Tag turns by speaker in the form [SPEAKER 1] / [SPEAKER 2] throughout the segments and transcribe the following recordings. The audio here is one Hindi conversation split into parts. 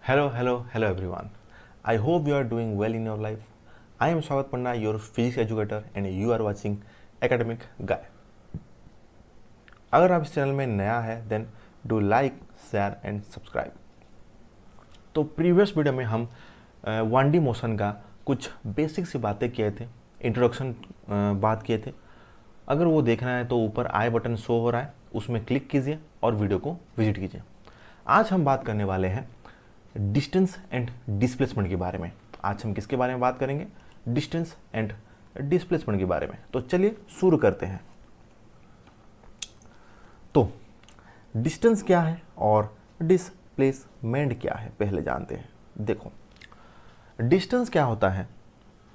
[SPEAKER 1] Hello everyone. I hope you are doing well in your life. I am Swagat Pandya, your physics educator, and you are watching Academic Guy. अगर आप इस चैनल में नया है then do like, share and subscribe. तो प्रीवियस वीडियो में हम 1D मोशन का कुछ बेसिक सी बातें किए थे, इंट्रोडक्शन बात किए थे। अगर वो देखना है तो ऊपर आई बटन शो हो रहा है, उसमें क्लिक कीजिए और वीडियो को विजिट कीजिए। आज हम बात करने वाले हैं डिस्टेंस एंड डिस्प्लेसमेंट के बारे में। आज हम किसके बारे में बात करेंगे? डिस्टेंस एंड डिस्प्लेसमेंट के बारे में। तो चलिए शुरू करते हैं। तो डिस्टेंस क्या है और डिस्प्लेसमेंट क्या है पहले जानते हैं। देखो, डिस्टेंस क्या होता है?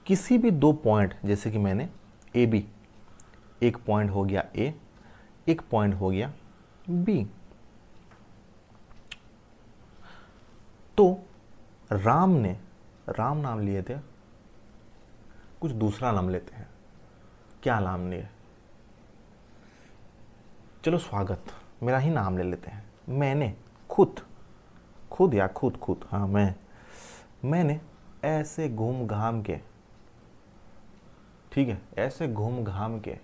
[SPEAKER 1] किसी भी दो पॉइंट, जैसे कि मैंने ए बी, एक पॉइंट हो गया ए, एक पॉइंट हो गया बी। तो राम नाम लिए थे, कुछ दूसरा नाम लेते हैं। क्या नाम लिए? चलो स्वागत, मेरा ही नाम ले लेते हैं। मैंने खुद हाँ मैंने ऐसे घूम घाम के, ठीक है, ऐसे घूम घाम के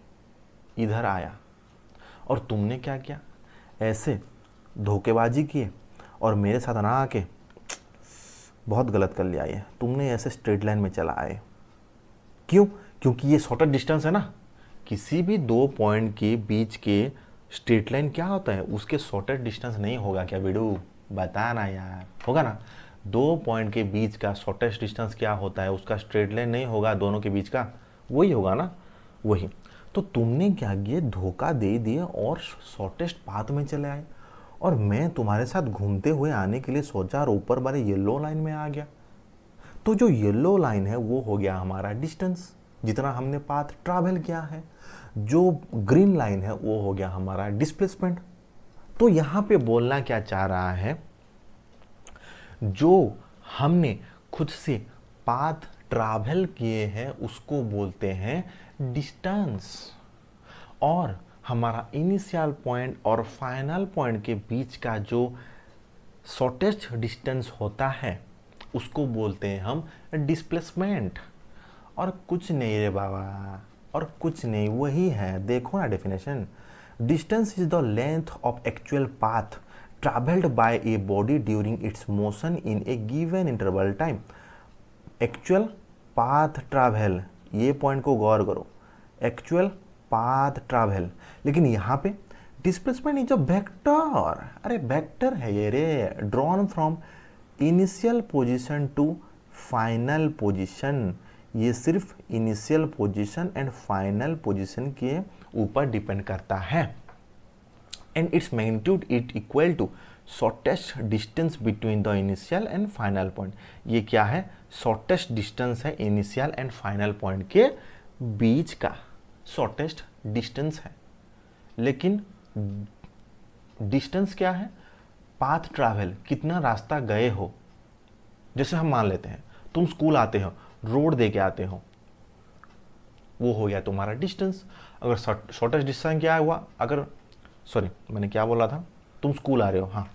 [SPEAKER 1] इधर आया और तुमने क्या किया? ऐसे धोखेबाजी किए और मेरे साथ ना आके बहुत गलत कर लिया। ये तुमने ऐसे स्ट्रेट लाइन में चला आए। क्यों? क्योंकि ये शॉर्टेस्ट डिस्टेंस है ना। किसी भी दो पॉइंट के बीच के स्ट्रेट लाइन क्या होता है? उसके शॉर्टेस्ट डिस्टेंस नहीं होगा क्या? वीडियो बता ना यार, होगा ना। दो पॉइंट के बीच का शॉर्टेस्ट डिस्टेंस क्या होता है? उसका स्ट्रेट लाइन नहीं होगा, दोनों के बीच का वही होगा ना, वही। तो तुमने क्या किया? धोखा दे दिए और शॉर्टेस्ट पाथ में चले आए और मैं तुम्हारे साथ घूमते हुए आने के लिए सोचा और ऊपर वाले येलो लाइन में आ गया। तो जो येलो लाइन है वो हो गया हमारा डिस्टेंस, जितना हमने पाथ ट्रैवल किया है। जो ग्रीन लाइन है वो हो गया हमारा डिस्प्लेसमेंट। तो यहाँ पे बोलना क्या चाह रहा है? जो हमने खुद से पाथ ट्रैवल किए हैं उसको बोलते हैं डिस्टेंस, और हमारा इनिशियल पॉइंट और फाइनल पॉइंट के बीच का जो शॉर्टेस्ट डिस्टेंस होता है उसको बोलते हैं हम डिस्प्लेसमेंट। और कुछ नहीं रे बाबा, और कुछ नहीं, वही है। देखो ना definition, distance is the length of actual path travelled by a body during its motion in a given interval time. Actual path travel, ये पॉइंट को गौर करो, एक्चुअल पाथ ट्रैवल। लेकिन यहाँ पे डिस्प्लेसमेंट इज अ वेक्टर। अरे वेक्टर है ये ray, drawn from initial position to final position. ये सिर्फ initial position and final position के ऊपर डिपेंड करता है। And its magnitude it equal to shortest distance between the initial and final point. ये क्या है? शॉर्टेस्ट डिस्टेंस है इनिशियल एंड फाइनल पॉइंट के बीच का शॉर्टेस्ट डिस्टेंस है। लेकिन डिस्टेंस क्या है? पाथ ट्रैवल, कितना रास्ता गए हो। जैसे हम मान लेते हैं तुम स्कूल आते हो, रोड दे के आते हो, वो हो गया तुम्हारा डिस्टेंस। अगर शॉर्टेस्ट डिस्टेंस क्या हुआ? अगर सॉरी मैंने क्या बोला था, तुम स्कूल आ रहे हो, हाँ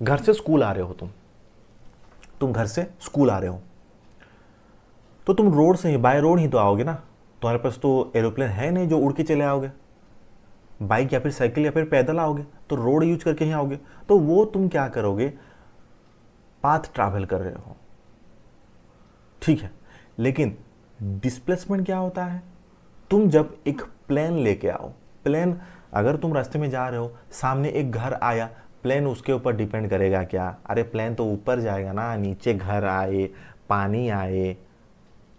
[SPEAKER 1] घर से स्कूल आ रहे हो, तुम घर से स्कूल आ रहे हो, तो तुम रोड से ही, बाय रोड ही तो आओगे ना। तुम्हारे पास तो एरोप्लेन है नहीं जो उड़ के चले आओगे। बाइक या फिर साइकिल या फिर पैदल आओगे, तो रोड यूज करके ही आओगे। तो वो तुम क्या करोगे? पाथ ट्रैवल कर रहे हो, ठीक है। लेकिन डिस्प्लेसमेंट क्या होता है? तुम जब एक प्लेन लेके आओ, प्लेन, अगर तुम रास्ते में जा रहे हो, सामने एक घर आया, प्लेन उसके ऊपर डिपेंड करेगा क्या? अरे प्लेन तो ऊपर जाएगा ना, नीचे घर आए, पानी आए,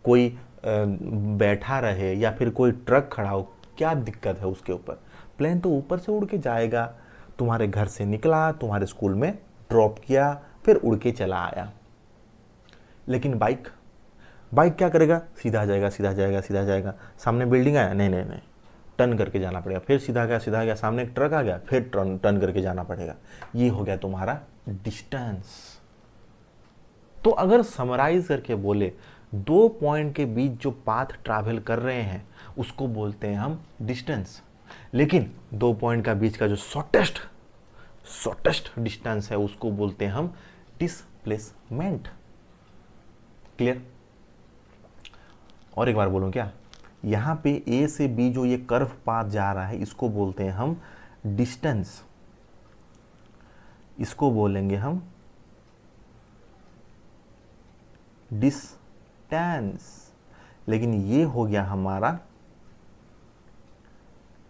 [SPEAKER 1] कोई बैठा रहे या फिर कोई ट्रक खड़ा हो, क्या दिक्कत है उसके ऊपर? प्लेन तो ऊपर से उड़ के जाएगा। तुम्हारे घर से निकला, तुम्हारे स्कूल में ड्रॉप किया, फिर उड़ के चला आया। लेकिन बाइक क्या करेगा? सीधा जाएगा, सीधा जाएगा, सीधा जाएगा। सामने बिल्डिंग आया, नहीं, टर्न करके जाना पड़ेगा। फिर सीधा गया, सामने एक ट्रक आ गया, फिर टर्न करके जाना पड़ेगा। ये हो गया तुम्हारा डिस्टेंस। तो अगर समराइज करके बोले, दो पॉइंट के बीच जो पाथ ट्रैवल कर रहे हैं उसको बोलते हैं हम डिस्टेंस। लेकिन दो पॉइंट का बीच का जो शॉर्टेस्ट डिस्टेंस है उसको बोलते हैं हम डिस्प्लेसमेंट। डिस्प्लेसमेंट। क्लियर? और एक बार बोलूं क्या, यहां पे ए से बी जो ये कर्व पाथ जा रहा है इसको बोलते हैं हम डिस्टेंस, इसको बोलेंगे हम डिस्टेंस। लेकिन ये हो गया हमारा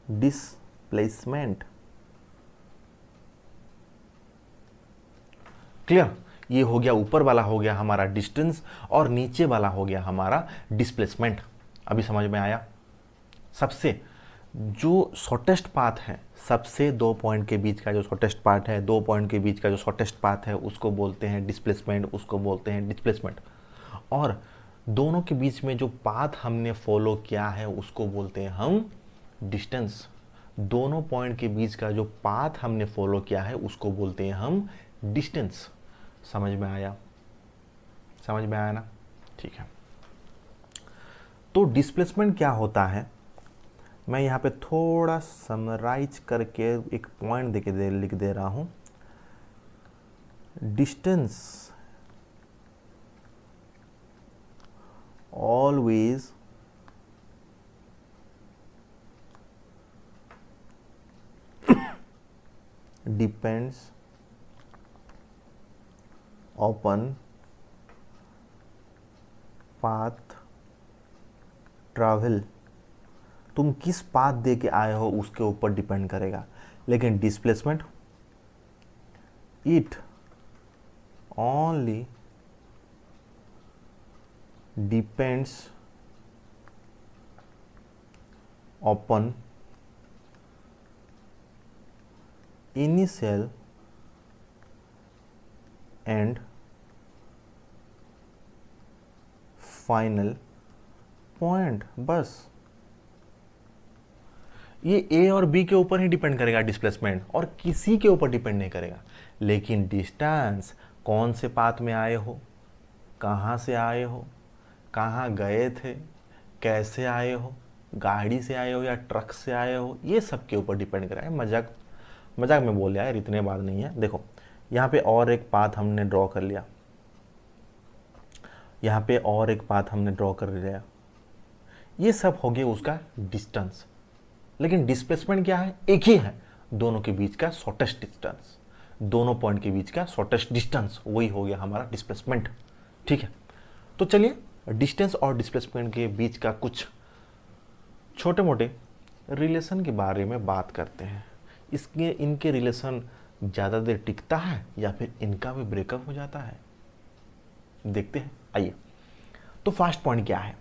[SPEAKER 1] डिस्प्लेसमेंट। क्लियर? ये हो गया, ऊपर वाला हो गया हमारा डिस्टेंस और नीचे वाला हो गया हमारा डिस्प्लेसमेंट। अभी समझ में आया? सबसे जो शॉर्टेस्ट पाथ है, सबसे 2 पॉइंट के बीच का जो शॉर्टेस्ट पाथ है, 2 पॉइंट के बीच का जो शॉर्टेस्ट पाथ है उसको बोलते हैं डिस्प्लेसमेंट, उसको बोलते हैं डिस्प्लेसमेंट। और दोनों के बीच में जो पाथ हमने फॉलो किया है उसको बोलते हैं हम डिस्टेंस। दोनों पॉइंट के बीच का जो पाथ हमने फॉलो किया है उसको बोलते हैं हम डिस्टेंस। समझ में आया? समझ में आया ना? ठीक है। तो डिस्प्लेसमेंट क्या होता है, मैं यहाँ पे थोड़ा समराइज करके एक पॉइंट लिख दे रहा हूँ। Distance always depends on path travel. तुम किस पाथ दे के आए हो उसके ऊपर डिपेंड करेगा। लेकिन displacement it only depends upon initial and final point. बस ये ए और बी के ऊपर ही डिपेंड करेगा डिस्प्लेसमेंट, और किसी के ऊपर डिपेंड नहीं करेगा। लेकिन डिस्टेंस, कौन से पाथ में आए हो, कहाँ से आए हो, कहाँ गए थे, कैसे आए हो, गाड़ी से आए हो या ट्रक से आए हो, ये सब के ऊपर डिपेंड करेगा। मजाक मजाक में बोल रहा है, इतने बात नहीं है। देखो यहाँ पे और एक पाथ हमने ड्रॉ कर लिया, यहाँ पे और एक पाथ हमने ड्रॉ कर लिया, ये सब हो गया उसका डिस्टेंस। लेकिन डिस्प्लेसमेंट क्या है? एक ही है, दोनों के बीच का शॉर्टेस्ट डिस्टेंस, दोनों पॉइंट के बीच का शॉर्टेस्ट डिस्टेंस, वही हो गया हमारा डिस्प्लेसमेंट। ठीक है, तो चलिए डिस्टेंस और डिस्प्लेसमेंट के बीच का कुछ छोटे मोटे रिलेशन के बारे में बात करते हैं। इनके रिलेशन ज़्यादा देर टिकता है या फिर इनका भी ब्रेकअप हो जाता है, देखते हैं। आइए, तो फर्स्ट पॉइंट क्या है?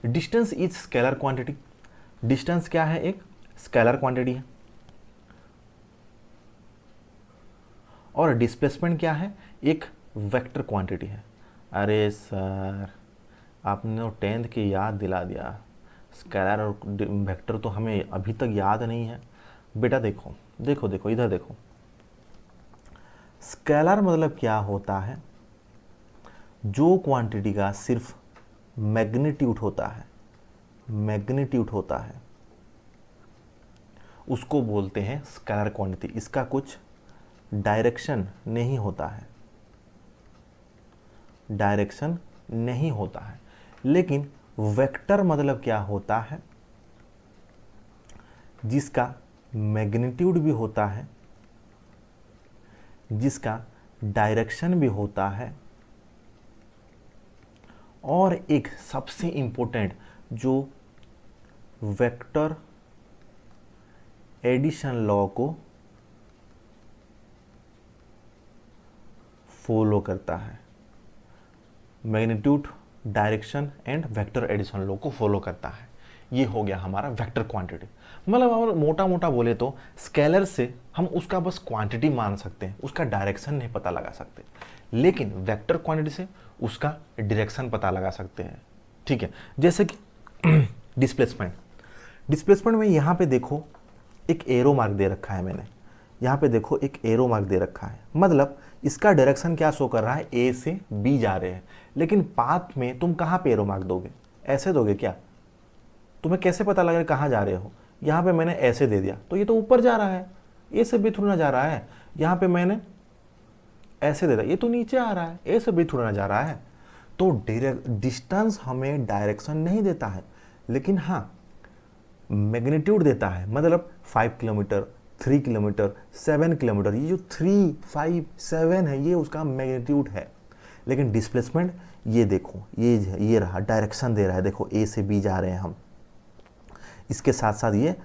[SPEAKER 1] Distance is scalar quantity. Distance क्या है? एक स्केलर क्वांटिटी है। और डिस्प्लेसमेंट क्या है? एक वेक्टर क्वांटिटी है। अरे सर, आपने 10th की याद दिला दिया। स्केलर और वेक्टर तो हमें अभी तक याद नहीं है। बेटा देखो देखो देखो, इधर देखो। स्केलर मतलब क्या होता है? जो क्वांटिटी का सिर्फ मैग्नीट्यूड होता है, मैग्नीट्यूड होता है, उसको बोलते हैं स्केलर क्वांटिटी। इसका कुछ डायरेक्शन नहीं होता है, डायरेक्शन नहीं होता है। लेकिन वेक्टर मतलब क्या होता है? जिसका मैग्नीट्यूड भी होता है, जिसका डायरेक्शन भी होता है, और एक सबसे इंपॉर्टेंट जो वेक्टर एडिशन लॉ को फॉलो करता है। Magnitude, direction and vector addition law को फॉलो करता है। ये हो गया हमारा वेक्टर क्वांटिटी। मतलब हम मोटा मोटा बोले तो स्केलर से हम उसका बस क्वांटिटी मान सकते हैं, उसका डायरेक्शन नहीं पता लगा सकते। लेकिन वेक्टर क्वांटिटी से उसका डायरेक्शन पता लगा सकते हैं। ठीक है, जैसे कि डिस्प्लेसमेंट। डिस्प्लेसमेंट में यहाँ पे देखो एक एरो मार्क दे रखा है मैंने, यहाँ पे देखो एक एरो मार्क दे रखा है। मतलब इसका डायरेक्शन क्या शो कर रहा है? ए से बी जा रहे हैं। लेकिन पाथ में तुम कहाँ पे एरो मार्क दोगे? ऐसे दोगे क्या? तुम्हें कैसे पता लगे कहाँ जा रहे हो? यहाँ पे मैंने ऐसे दे दिया तो ये तो ऊपर जा रहा है, ए से बी थोड़ा ना जा रहा है। यहाँ पे मैंने ऐसे देता है, ये तो नीचे आ रहा है, ए से बी थोड़ा ना जा रहा है। तो डिस्टेंस हमें डायरेक्शन नहीं देता है, लेकिन हाँ मैग्नीट्यूड देता है। मतलब 5 किलोमीटर, 3 किलोमीटर, 7 किलोमीटर, ये जो 3, 5, 7 है ये उसका मैग्नीट्यूड है। लेकिन डिस्प्लेसमेंट ये देखो, ये रहा, डायरेक्शन दे रहा है, देखो ए से बी जा रहे हैं हम, इसके साथ साथ ये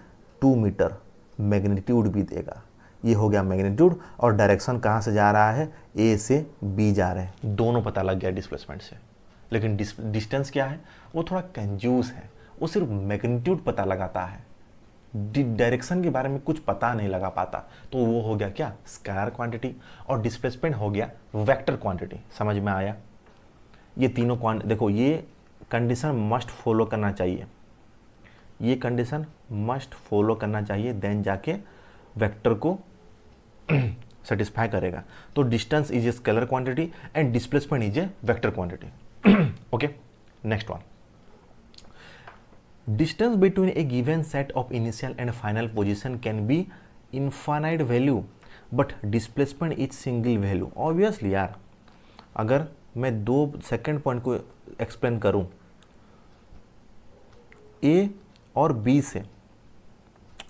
[SPEAKER 1] 2 मीटर मैग्नीट्यूड भी देगा। ये हो गया मैग्नीट्यूड, और डायरेक्शन कहाँ से जा रहा है, ए से बी जा रहे हैं, दोनों पता लग गया डिस्प्लेसमेंट से। लेकिन डिस्टेंस क्या है, वो थोड़ा कंफ्यूज है, वो सिर्फ मैग्नीट्यूड पता लगाता है, डायरेक्शन के बारे में कुछ पता नहीं लगा पाता। तो वो हो गया क्या, स्केलर क्वांटिटी, और डिस्प्लेसमेंट हो गया वेक्टर क्वांटिटी। समझ में आया? ये तीनों देखो, ये कंडीशन मस्ट फॉलो करना चाहिए, ये कंडीशन मस्ट फॉलो करना चाहिए, देन जाके वेक्टर को सेटिस्फाई करेगा। तो distance is a scalar quantity and displacement is a vector quantity. Okay, next one. Distance between a given set of initial and final position can be infinite value, but displacement is single value. Obviously यार, अगर मैं 2 सेकेंड पॉइंट को एक्सप्लेन करूं, A और B से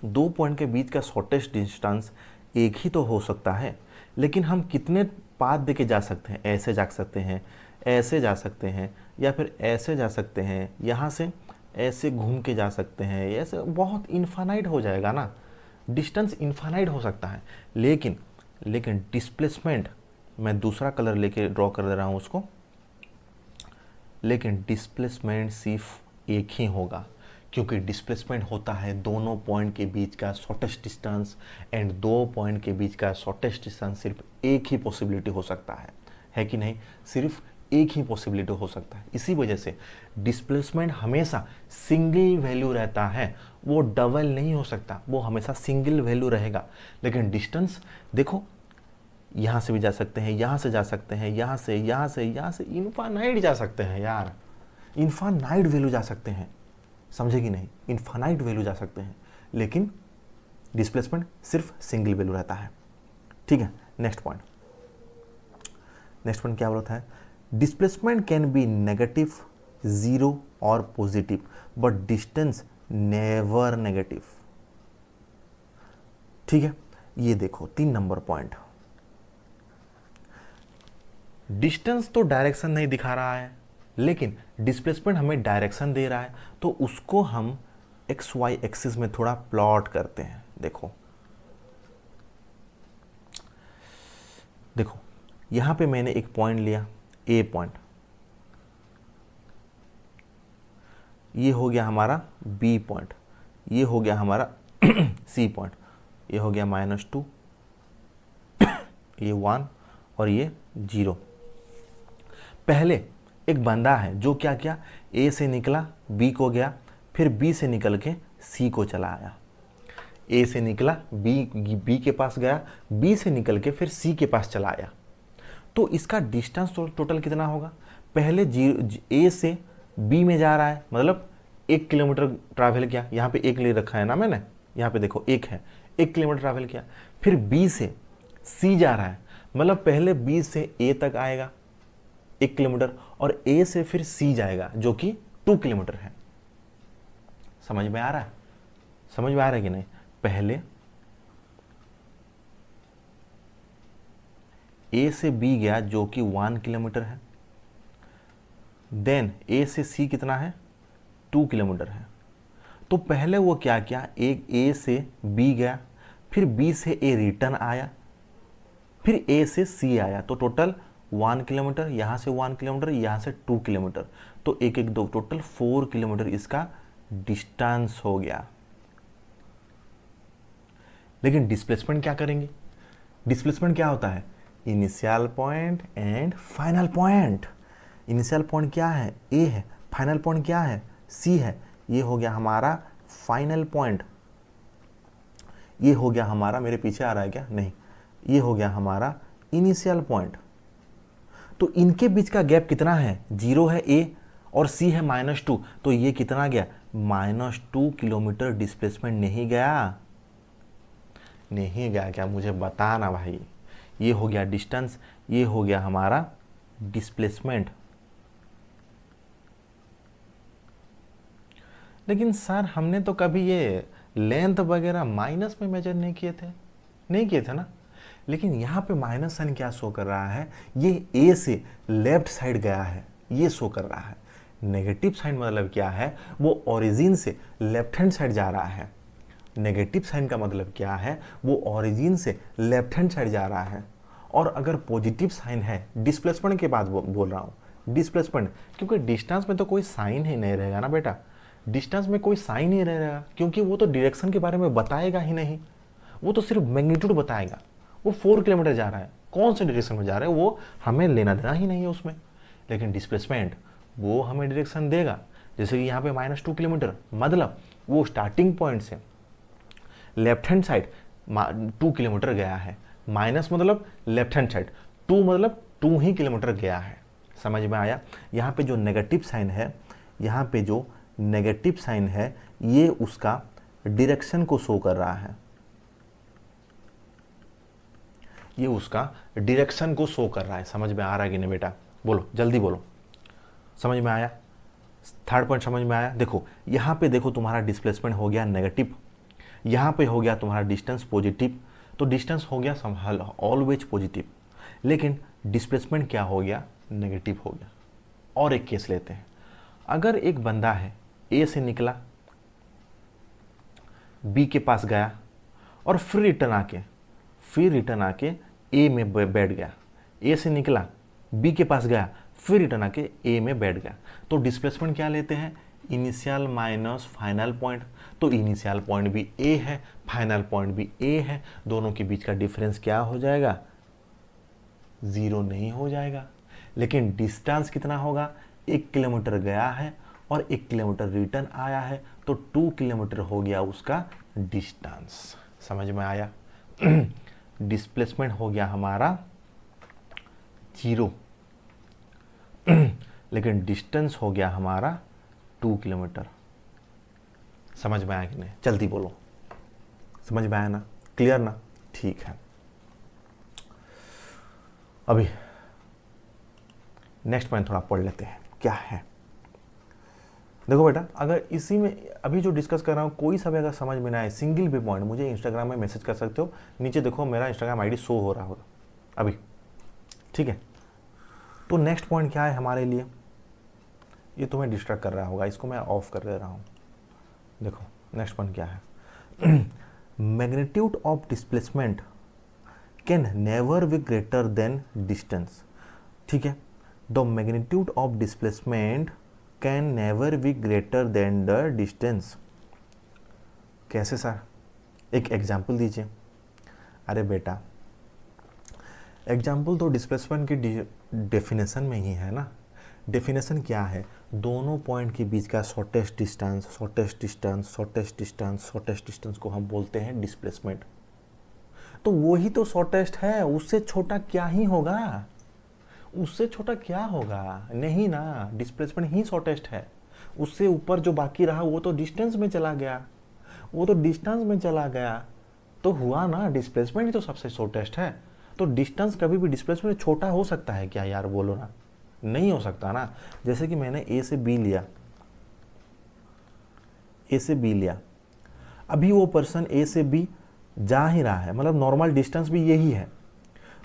[SPEAKER 1] 2 पॉइंट के बीच का शॉर्टेस्ट डिस्टेंस एक ही तो हो सकता है, लेकिन हम कितने पाथ दे के जा सकते हैं? ऐसे जा सकते हैं, ऐसे जा सकते हैं, या फिर ऐसे जा सकते हैं, यहाँ से ऐसे घूम के जा सकते हैं, ऐसे बहुत इन्फानाइट हो जाएगा ना, डिस्टेंस इन्फानाइट हो सकता है। लेकिन डिस्प्लेसमेंट, मैं दूसरा कलर लेके ड्रॉ कर दे रहा हूँ उसको, लेकिन डिस्प्लेसमेंट सिर्फ एक ही होगा, क्योंकि डिस्प्लेसमेंट होता है दोनों पॉइंट के बीच का शॉर्टेस्ट डिस्टेंस, एंड 2 पॉइंट के बीच का शॉर्टेस्ट डिस्टेंस सिर्फ एक ही पॉसिबिलिटी हो सकता है कि नहीं? सिर्फ एक ही पॉसिबिलिटी हो सकता है। इसी वजह से डिस्प्लेसमेंट हमेशा सिंगल वैल्यू रहता है, वो डबल नहीं हो सकता, वो हमेशा सिंगल वैल्यू रहेगा। लेकिन डिस्टेंस देखो, यहाँ से भी जा सकते हैं, यहाँ से जा सकते हैं, यहाँ से, यहाँ से, यहाँ से, इन्फानाइट जा सकते हैं यार, इन्फानाइट वैल्यू जा सकते हैं, समझे कि नहीं? इन्फानाइट वैल्यू जा सकते हैं, लेकिन डिस्प्लेसमेंट सिर्फ सिंगल वैल्यू रहता है। ठीक है, नेक्स्ट पॉइंट क्या बोलता है? डिस्प्लेसमेंट कैन बी नेगेटिव, 0 और positive, but distance never negative. ठीक है, ये देखो 3 नंबर पॉइंट। डिस्टेंस तो डायरेक्शन नहीं दिखा रहा है, लेकिन डिस्प्लेसमेंट हमें डायरेक्शन दे रहा है, तो उसको हम एक्स वाई एक्सिस में थोड़ा प्लॉट करते हैं। देखो यहां पे मैंने एक पॉइंट लिया, ए पॉइंट, ये हो गया हमारा बी पॉइंट, ये हो गया हमारा सी पॉइंट, ये हो गया -2, ये 1 और ये 0। पहले एक बंदा है जो क्या किया, ए से निकला बी को गया, फिर बी से निकल के सी को चला आया। ए से निकला बी के पास गया, बी से निकल के फिर सी के पास चला आया। तो इसका डिस्टेंस टोटल कितना होगा? पहले ए से बी में जा रहा है, मतलब 1 किलोमीटर ट्रैवल किया, यहाँ पे 1 ले रखा है ना मैंने, यहाँ पे देखो 1 है, 1 किलोमीटर ट्रैवल किया। फिर बी से सी जा रहा है, मतलब पहले बी से ए तक आएगा 1 किलोमीटर, और ए से फिर सी जाएगा जो कि 2 किलोमीटर है। समझ में आ रहा है? समझ में आ रहा है कि नहीं? पहले ए से बी गया जो कि 1 किलोमीटर है, देन ए से सी कितना है, 2 किलोमीटर है। तो पहले वो क्या किया, एक ए से बी गया, फिर बी से ए रिटर्न आया, फिर ए से सी आया, तो टोटल 1 किलोमीटर, यहाँ से 1 किलोमीटर, यहाँ से 2 किलोमीटर, तो 1 1 2 टोटल 4 किलोमीटर इसका डिस्टेंस हो गया। लेकिन डिस्प्लेसमेंट क्या करेंगे? डिस्प्लेसमेंट क्या होता है? Initial point and final point. Initial point क्या है? ए है, फाइनल पॉइंट क्या है? सी है। ये हो गया हमारा फाइनल पॉइंट, ये हो गया हमारा, मेरे पीछे आ रहा है क्या? नहीं, ये हो गया हमारा इनिशियल पॉइंट। तो इनके बीच का गैप कितना है? 0 है ए और सी है -2, तो ये कितना गया? -2 किलोमीटर डिस्प्लेसमेंट नहीं गया? नहीं गया क्या? मुझे बताना भाई, ये हो गया डिस्टेंस, ये हो गया हमारा डिस्प्लेसमेंट। लेकिन सर हमने तो कभी ये लेंथ वगैरह माइनस में मेजर नहीं किए थे, नहीं किए थे ना। लेकिन यहाँ पे माइनस साइन क्या शो कर रहा है, ये ए से लेफ्ट साइड गया है, ये शो कर रहा है। नेगेटिव साइन मतलब क्या है, वो ओरिजिन से लेफ्ट हैंड साइड जा रहा है। नेगेटिव साइन का मतलब क्या है, वो ओरिजिन से लेफ्ट हैंड साइड जा रहा है। और अगर पॉजिटिव साइन है, डिस्प्लेसमेंट के बाद बोल रहा हूँ, डिस्प्लेसमेंट, क्योंकि डिस्टेंस में तो कोई साइन ही नहीं रहेगा ना बेटा, डिस्टेंस में कोई साइन ही नहीं रहेगा, क्योंकि वो तो डायरेक्शन के बारे में बताएगा ही नहीं, वो तो सिर्फ मैग्नीट्यूड बताएगा। वो 4 किलोमीटर जा रहा है, कौन से डायरेक्शन में जा रहा है वो हमें लेना देना ही नहीं है उसमें। लेकिन डिस्प्लेसमेंट वो हमें डायरेक्शन देगा। जैसे कि यहाँ पे -2 किलोमीटर, मतलब वो स्टार्टिंग पॉइंट से लेफ्ट हैंड साइड 2 किलोमीटर गया है, माइनस मतलब लेफ्ट हैंड साइड, 2 मतलब 2 ही किलोमीटर गया है। समझ में आया। यहाँ पे जो नेगेटिव साइन है, यहाँ पे जो नेगेटिव साइन है, ये उसका डायरेक्शन को शो कर रहा है, ये उसका डायरेक्शन को शो कर रहा है। समझ में आ रहा है कि नहीं बेटा, बोलो जल्दी बोलो, समझ में आया। थर्ड पॉइंट समझ में आया। देखो यहाँ पे देखो तुम्हारा डिस्प्लेसमेंट हो गया नेगेटिव, यहाँ पे हो गया तुम्हारा डिस्टेंस पॉजिटिव, तो डिस्टेंस हो गया ऑलवेज पॉजिटिव, लेकिन डिस्प्लेसमेंट क्या हो गया, नेगेटिव हो गया। और एक केस लेते हैं, अगर एक बंदा है ए से निकला, बी के पास गया और फिर रिटर्न आके ए में बैठ गया, ए से निकला बी के पास गया फिर रिटर्न आके ए में बैठ गया, तो डिस्प्लेसमेंट क्या लेते हैं, इनिशियल माइनस फाइनल पॉइंट। तो इनिशियल पॉइंट भी ए है, फाइनल पॉइंट भी ए है, दोनों के बीच का डिफरेंस क्या हो जाएगा, 0 नहीं हो जाएगा। लेकिन डिस्टेंस कितना होगा, 1 किलोमीटर गया है और 1 किलोमीटर रिटर्न आया है, तो 2 किलोमीटर हो गया उसका डिस्टेंस। समझ में आया। डिस्प्लेसमेंट हो गया हमारा 0, लेकिन डिस्टेंस हो गया हमारा 2 किलोमीटर। समझ में आया कि नहीं, जल्दी बोलो, समझ में आया ना, क्लियर ना, ठीक है। अभी नेक्स्ट पॉइंट थोड़ा पढ़ लेते हैं, क्या है। देखो बेटा, अगर इसी में अभी जो डिस्कस कर रहा हूँ कोई सा भी अगर समझ में ना आए, सिंगल भी पॉइंट मुझे इंस्टाग्राम में मैसेज कर सकते हो, नीचे देखो मेरा इंस्टाग्राम आईडी शो हो रहा होगा अभी, ठीक है। तो नेक्स्ट पॉइंट क्या है हमारे लिए, ये तुम्हें डिस्ट्रैक्ट कर रहा होगा, इसको मैं ऑफ कर दे रहा हूँ। देखो नेक्स्ट पॉइंट क्या है, magnitude of displacement can never be greater than distance. ठीक है, the magnitude of displacement can never be greater than the distance. कैसे सर, एक एग्जाम्पल दीजिए। अरे बेटा, एग्जाम्पल तो डिस्प्लेसमेंट की डेफिनेशन में ही है ना। डेफिनेशन क्या है, दोनों पॉइंट के बीच का shortest distance, shortest distance, shortest distance, shortest distance को हम बोलते हैं डिस्प्लेसमेंट। तो वो ही तो शॉर्टेस्ट है, उससे छोटा क्या ही होगा, उससे छोटा क्या होगा, नहीं ना, डिस्प्लेसमेंट ही शॉर्टेस्ट है। उससे ऊपर जो बाकी रहा वो तो डिस्टेंस में चला गया, वो तो डिस्टेंस में चला गया, तो हुआ ना, डिस्प्लेसमेंट ही तो सबसे शॉर्टेस्ट है। तो डिस्टेंस कभी भी डिस्प्लेसमेंट छोटा हो सकता है क्या यार, बोलो ना, नहीं हो सकता ना। जैसे कि मैंने ए से बी लिया, ए से बी लिया, अभी वो पर्सन ए से बी जा ही रहा है, मतलब नॉर्मल डिस्टेंस भी यही है।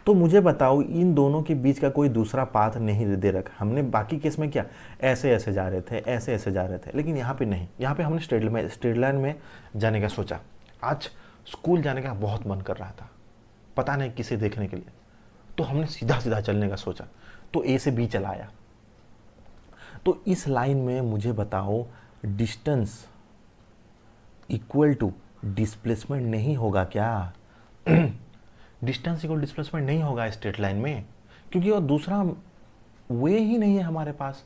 [SPEAKER 1] तो मुझे बताओ, इन दोनों के बीच का कोई दूसरा पाथ नहीं दे रखा हमने। बाकी केस में क्या, ऐसे ऐसे जा रहे थे, ऐसे ऐसे जा रहे थे, लेकिन यहाँ पे नहीं। यहाँ पे हमने स्ट्रेट लाइन में जाने का सोचा। आज स्कूल जाने का बहुत मन कर रहा था, पता नहीं किसे देखने के लिए, तो हमने सीधा सीधा चलने का सोचा, तो ए से बी चलाया। तो इस लाइन में मुझे बताओ, डिस्टेंस इक्वल टू डिस्प्लेसमेंट नहीं होगा क्या? डिस्टेंस इक्वल डिस्प्लेसमेंट नहीं होगा स्ट्रेट लाइन में, क्योंकि और दूसरा वे ही नहीं है हमारे पास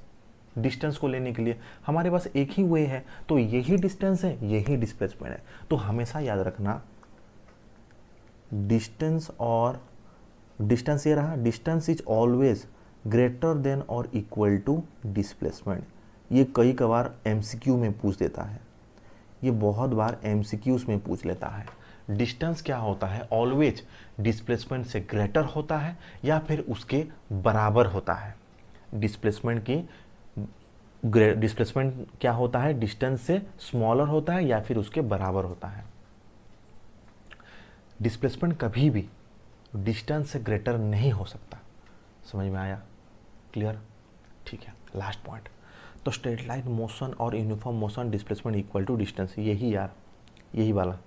[SPEAKER 1] डिस्टेंस को लेने के लिए। हमारे पास एक ही वे है, तो यही डिस्टेंस है, यही डिस्प्लेसमेंट है। तो हमेशा याद रखना, डिस्टेंस और डिस्टेंस ये रहा, distance is always greater than और इक्वल टू डिस्प्लेसमेंट। ये कई कबार एमसीक्यू में पूछ देता है, ये बहुत बार एमसीक्यूज में पूछ लेता है। डिस्टेंस क्या होता है, ऑलवेज डिस्प्लेसमेंट से ग्रेटर होता है या फिर उसके बराबर होता है। डिस्प्लेसमेंट क्या होता है, डिस्टेंस से स्मॉलर होता है या फिर उसके बराबर होता है। डिस्प्लेसमेंट कभी भी डिस्टेंस से ग्रेटर नहीं हो सकता। समझ में आया? क्लियर? ठीक है, लास्ट पॉइंट। तो स्ट्रेट लाइन मोशन और uniform motion displacement equal to distance, यही वाला।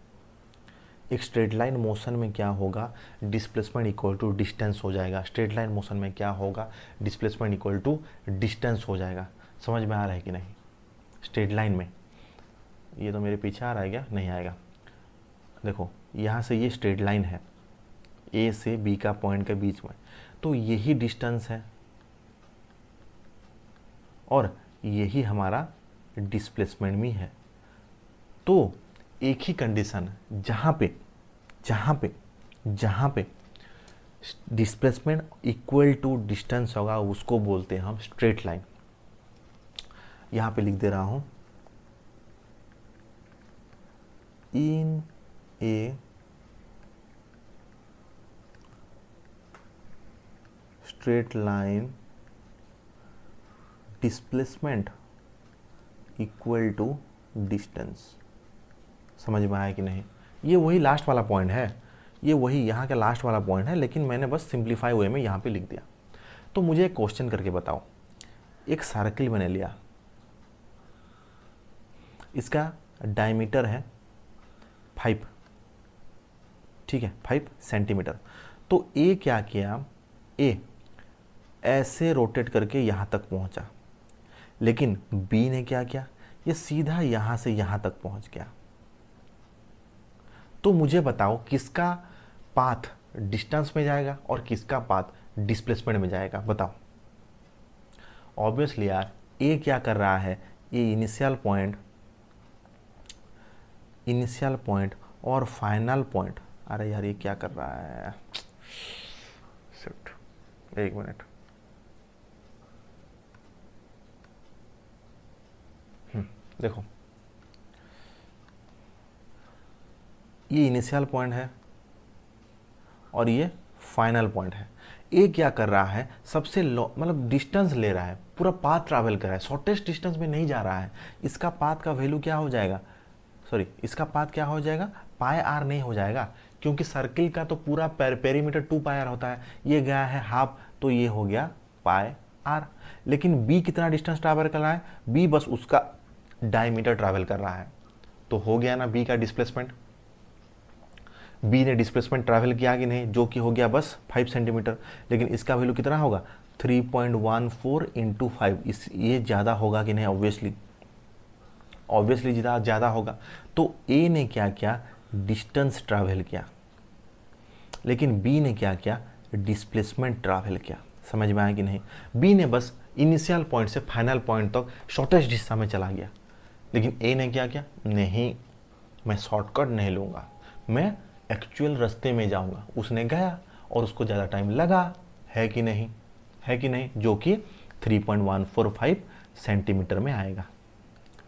[SPEAKER 1] एक स्ट्रेट लाइन मोशन में क्या होगा, डिस्प्लेसमेंट इक्वल टू डिस्टेंस हो जाएगा। स्ट्रेट लाइन मोशन में क्या होगा, डिस्प्लेसमेंट इक्वल टू डिस्टेंस हो जाएगा। समझ में आ रहा है कि नहीं? स्ट्रेट लाइन में ये तो मेरे पीछे आ रहा है क्या? नहीं आएगा। देखो यहाँ से ये स्ट्रेट लाइन है, ए से बी का पॉइंट के बीच में, तो यही डिस्टेंस है और यही हमारा डिस्प्लेसमेंट भी है। तो एक ही कंडीशन, जहाँ पे डिस्प्लेसमेंट इक्वल टू डिस्टेंस होगा उसको बोलते हैं हम स्ट्रेट लाइन। यहाँ पे लिख दे रहा हूँ, in a straight line displacement equal to distance. समझ में आया कि नहीं? ये वही लास्ट वाला पॉइंट है, ये वही यहाँ का लास्ट वाला पॉइंट है, लेकिन मैंने बस सिंप्लीफाई वे में यहाँ पे लिख दिया। तो मुझे एक क्वेश्चन करके बताओ, एक सर्किल मैंने लिया, इसका डायमीटर है 5, ठीक है, 5 सेंटीमीटर। तो ए क्या किया, ए ऐसे रोटेट करके यहाँ तक पहुँचा, लेकिन बी ने क्या किया, ये सीधा यहाँ से यहाँ तक पहुँच गया। तो मुझे बताओ किसका पाथ डिस्टेंस में जाएगा और किसका पाथ डिस्प्लेसमेंट में जाएगा, बताओ। ऑब्वियसली यार, ए क्या कर रहा है, ये इनिशियल पॉइंट और फाइनल पॉइंट, अरे यार ये क्या कर रहा है, शिट, एक मिनट, देखो ये इनिशियल पॉइंट है और ये फाइनल पॉइंट है। ए क्या कर रहा है, सबसे लो मतलब डिस्टेंस ले रहा है, पूरा पाथ ट्रैवल कर रहा है, शॉर्टेस्ट डिस्टेंस में नहीं जा रहा है। इसका पाथ का वैल्यू क्या हो जाएगा, इसका पाथ क्या हो जाएगा, पाई आर नहीं हो जाएगा, क्योंकि सर्किल का तो पूरा पेरीमीटर 2 पाई आर होता है, ये गया है हाफ, तो ये हो गया पाई आर। लेकिन बी कितना डिस्टेंस ट्रैवल कर रहा है, बी बस उसका डायमीटर ट्रैवल कर रहा है, तो हो गया ना बी का डिस्प्लेसमेंट। बी ने डिस्प्लेसमेंट ट्रैवल किया कि नहीं, जो कि हो गया बस 5 सेंटीमीटर, लेकिन इसका वैल्यू कितना होगा, 3.14 इंटू 5, ये ज़्यादा होगा कि नहीं, ऑब्वियसली ज़्यादा होगा। तो ए ने क्या किया, डिस्टेंस ट्रैवल किया, लेकिन बी ने क्या किया, डिस्प्लेसमेंट ट्रैवल किया। समझ में आया कि नहीं? बी ने बस इनिशियल पॉइंट से फाइनल पॉइंट तक शॉर्टेस्ट हिस्सा में चला गया, लेकिन ए ने क्या किया, नहीं मैं शॉर्टकट नहीं लूँगा, मैं एक्चुअल रास्ते में जाऊँगा। उसने गया और उसको ज़्यादा टाइम लगा, है कि नहीं, जो कि 3.145 सेंटीमीटर में आएगा।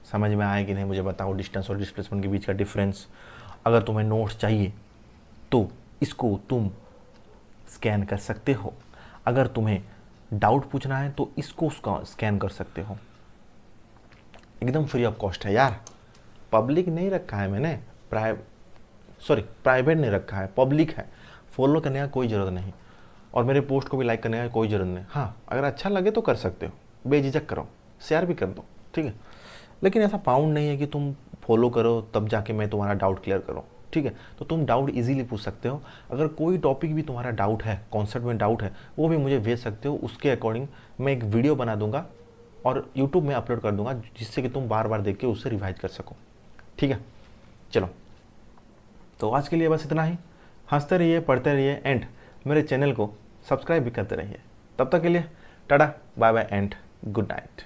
[SPEAKER 1] समझ में आया कि नहीं, मुझे बताओ डिस्टेंस और डिस्प्लेसमेंट के बीच का डिफरेंस। अगर तुम्हें नोट्स चाहिए तो इसको तुम स्कैन कर सकते हो, अगर तुम्हें डाउट पूछना है तो इसको स्कैन कर सकते हो, एकदम फ्री ऑफ कॉस्ट है यार। पब्लिक नहीं रखा है मैंने, प्राइवेट नहीं रखा है, पब्लिक है। फॉलो करने का कोई ज़रूरत नहीं और मेरे पोस्ट को भी लाइक करने का कोई ज़रूरत नहीं। हाँ, अगर अच्छा लगे तो कर सकते हो, बेझिझक करो, शेयर भी कर दो, ठीक है, लेकिन ऐसा पाउंड नहीं है कि तुम फॉलो करो तब जाके मैं तुम्हारा डाउट क्लियर करूँ, ठीक है। तो तुम डाउट इजीली पूछ सकते हो। अगर कोई टॉपिक भी तुम्हारा डाउट है, कॉन्सेप्ट में डाउट है, वो भी मुझे भेज सकते हो, उसके अकॉर्डिंग मैं एक वीडियो बना दूंगा और यूट्यूब में अपलोड कर दूंगा, जिससे कि तुम बार बार देख के उससे रिवाइज कर सको, ठीक है। चलो, तो आज के लिए बस इतना ही। हंसते रहिए, पढ़ते रहिए एंड मेरे चैनल को सब्सक्राइब भी करते रहिए। तब तक के लिए tata, bye bye and good night.